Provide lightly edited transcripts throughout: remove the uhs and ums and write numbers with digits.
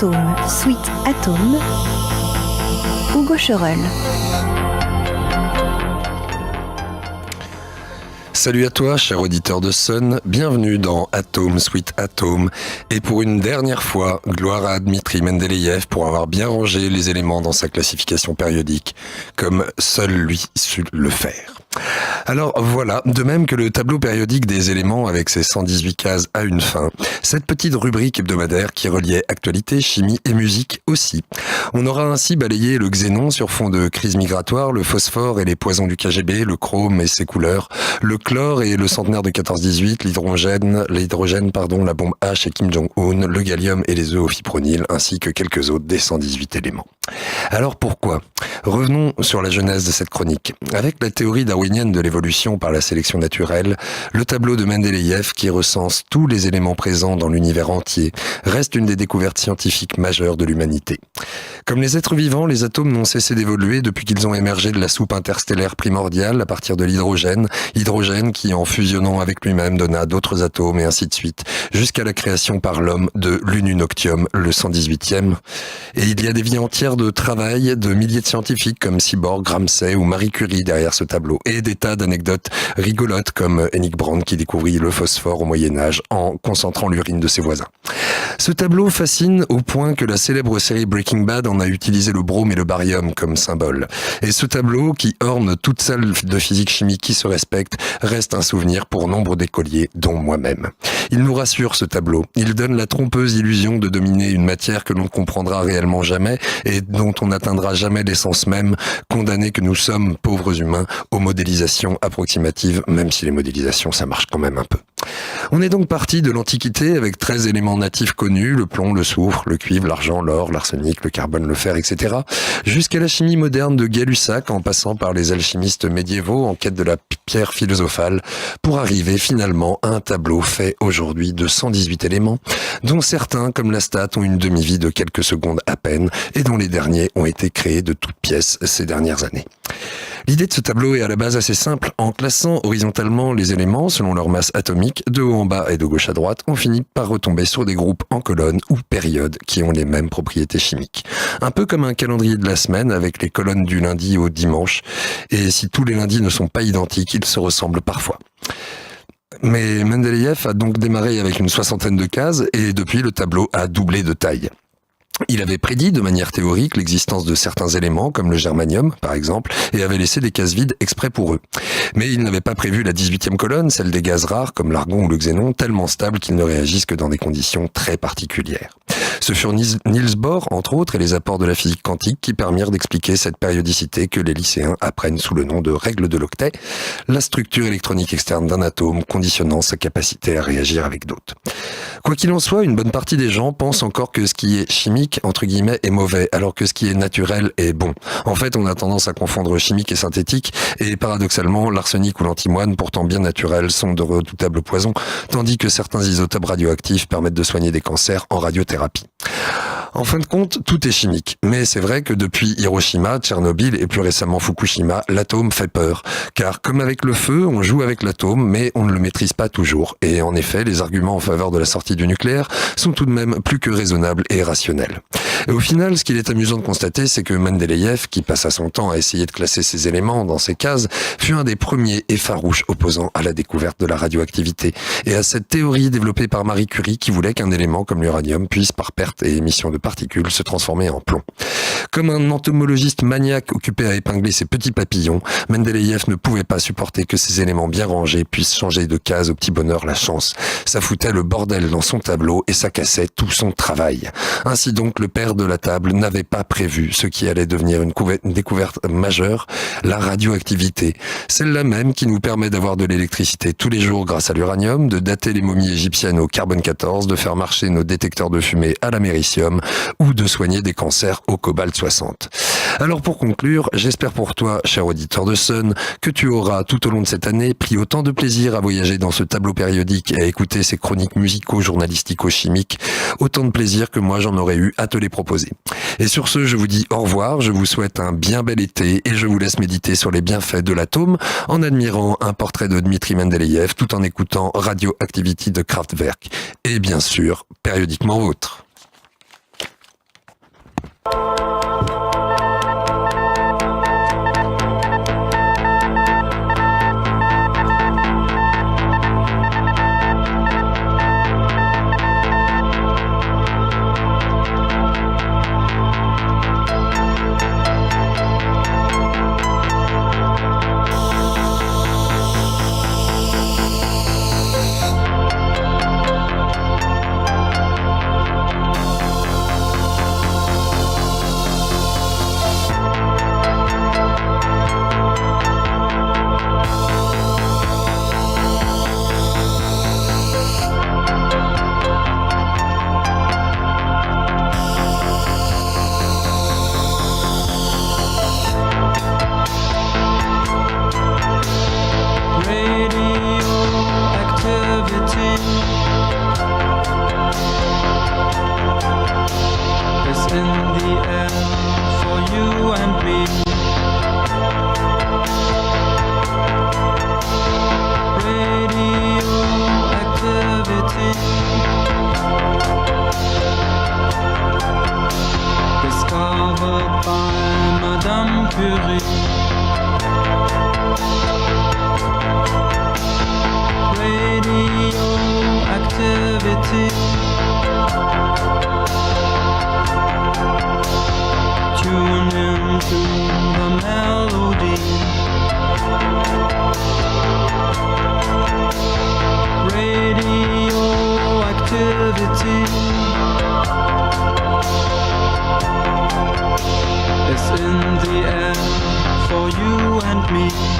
Atome, Sweet Atome, Hugo Chorel. Salut à toi, cher auditeur de Sun, bienvenue dans Atome, Sweet Atome. Et pour une dernière fois, gloire à Dmitri Mendeleïev pour avoir bien rangé les éléments dans sa classification périodique, comme seul lui sut le faire. Alors voilà, de même que le tableau périodique des éléments avec ses 118 cases a une fin, cette petite rubrique hebdomadaire qui reliait actualité, chimie et musique aussi. On aura ainsi balayé le xénon sur fond de crise migratoire, le phosphore et les poisons du KGB, le chrome et ses couleurs, le chlore et le centenaire de 14-18, l'hydrogène, la bombe H et Kim Jong-un, le gallium et les œufs au fipronil, ainsi que quelques autres des 118 éléments. Alors pourquoi ? Revenons sur la genèse de cette chronique. Avec la théorie darwinienne de l'évolution par la sélection naturelle, le tableau de Mendeleïev qui recense tous les éléments présents dans l'univers entier reste une des découvertes scientifiques majeures de l'humanité. Comme les êtres vivants, les atomes n'ont cessé d'évoluer depuis qu'ils ont émergé de la soupe interstellaire primordiale à partir de l'hydrogène qui en fusionnant avec lui-même donna d'autres atomes et ainsi de suite, jusqu'à la création par l'homme de l'Ununoctium, le 118e. Et il y a des vies entières de travail de milliers de scientifiques comme Cyborg, Ramsay ou Marie Curie derrière ce tableau, et des tas d'anecdotes rigolotes comme Hennig Brand qui découvrit le phosphore au Moyen-Âge en concentrant l'urine de ses voisins. Ce tableau fascine au point que la célèbre série Breaking Bad en a utilisé le brome et le barium comme symbole. Et ce tableau, qui orne toute salle de physique chimique qui se respecte, reste un souvenir pour nombre d'écoliers, dont moi-même. Il nous rassure ce tableau. Il donne la trompeuse illusion de dominer une matière que l'on ne comprendra réellement jamais et dont on n'atteindra jamais l'essence même, condamnés que nous sommes, pauvres humains, aux modélisations approximatives, même si les modélisations, ça marche quand même un peu. On est donc parti de l'Antiquité avec 13 éléments natifs connus, le plomb, le soufre, le cuivre, l'argent, l'or, l'arsenic, le carbone, le fer, etc., jusqu'à la chimie moderne de Gay-Lussac, en passant par les alchimistes médiévaux en quête de la pierre philosophale, pour arriver finalement à un tableau fait aujourd'hui de 118 éléments, dont certains, comme la state, ont une demi-vie de quelques secondes à peine, et dont les derniers ont été créés de toutes pièces ces dernières années. L'idée de ce tableau est à la base assez simple. En classant horizontalement les éléments selon leur masse atomique, de haut en bas et de gauche à droite, on finit par retomber sur des groupes en colonnes ou périodes qui ont les mêmes propriétés chimiques. Un peu comme un calendrier de la semaine avec les colonnes du lundi au dimanche. Et si tous les lundis ne sont pas identiques, ils se ressemblent parfois. Mais Mendeleïev a donc démarré avec une 60aine de cases et depuis le tableau a doublé de taille. Il avait prédit de manière théorique l'existence de certains éléments, comme le germanium par exemple, et avait laissé des cases vides exprès pour eux. Mais il n'avait pas prévu la 18e colonne, celle des gaz rares comme l'argon ou le xénon, tellement stables qu'ils ne réagissent que dans des conditions très particulières. Ce furent Niels Bohr, entre autres, et les apports de la physique quantique qui permirent d'expliquer cette périodicité que les lycéens apprennent sous le nom de règle de l'octet, la structure électronique externe d'un atome conditionnant sa capacité à réagir avec d'autres. Quoi qu'il en soit, une bonne partie des gens pensent encore que ce qui est chimique, entre guillemets, est mauvais, alors que ce qui est naturel est bon. En fait, on a tendance à confondre chimique et synthétique, et paradoxalement, l'arsenic ou l'antimoine, pourtant bien naturels, sont de redoutables poisons, tandis que certains isotopes radioactifs permettent de soigner des cancers en radiothérapie. En fin de compte, tout est chimique. Mais c'est vrai que depuis Hiroshima, Tchernobyl et plus récemment Fukushima, l'atome fait peur. Car comme avec le feu, on joue avec l'atome, mais on ne le maîtrise pas toujours. Et en effet, les arguments en faveur de la sortie du nucléaire sont tout de même plus que raisonnables et rationnels. Et au final, ce qu'il est amusant de constater, c'est que Mendeleïev, qui passa son temps à essayer de classer ces éléments dans ces cases, fut un des premiers et farouches opposants à la découverte de la radioactivité et à cette théorie développée par Marie Curie qui voulait qu'un élément comme l'uranium puisse, par perte et émission de particules, se transformer en plomb. Comme un entomologiste maniaque occupé à épingler ses petits papillons, Mendeleïev ne pouvait pas supporter que ces éléments bien rangés puissent changer de case au petit bonheur la chance. Ça foutait le bordel dans son tableau et ça cassait tout son travail. Ainsi donc, le père de la table n'avait pas prévu ce qui allait devenir une découverte majeure, la radioactivité. Celle-là même qui nous permet d'avoir de l'électricité tous les jours grâce à l'uranium, de dater les momies égyptiennes au carbone 14, de faire marcher nos détecteurs de fumée à l'américium ou de soigner des cancers au cobalt 60. Alors pour conclure, j'espère pour toi, cher auditeur de Sun, que tu auras tout au long de cette année pris autant de plaisir à voyager dans ce tableau périodique et à écouter ces chroniques musico-journalistico-chimiques, autant de plaisir que moi j'en aurais eu à te les proposer. Et sur ce, je vous dis au revoir, je vous souhaite un bien bel été et je vous laisse méditer sur les bienfaits de l'atome en admirant un portrait de Dmitri Mendeleïev tout en écoutant Radioactivity de Kraftwerk et bien sûr, périodiquement vôtre. the air for you and me.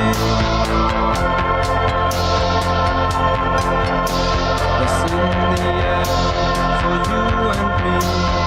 It's in the air for you and me.